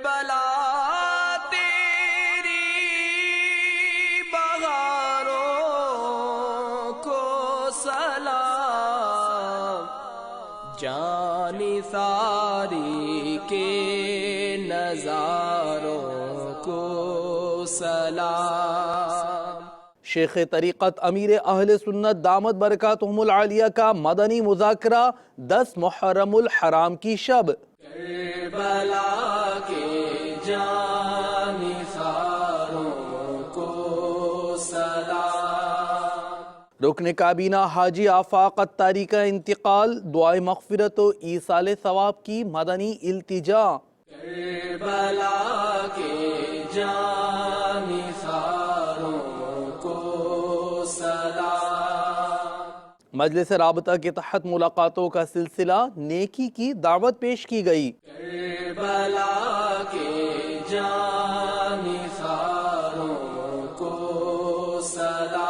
کربلا تیری بہاروں کو سلام، جانی ساری کے نظاروں کو سلام۔ شیخ طریقت امیر اہل سنت دامت برکاتہم العالیہ کا مدنی مذاکرہ 10 محرم الحرام کی شب۔ کربلا کے جانثاروں کو سلام۔ رکن کابینہ حاجی آفاق اتاری کا انتقال، دعائے مغفرت و ایصال ثواب کی مدنی التجا۔ کربلا کے جانثاروں کو سلام۔ مجلس رابطہ کے تحت ملاقاتوں کا سلسلہ، نیکی کی دعوت پیش کی گئی۔ کربلا کے جانثاروں کو سلام۔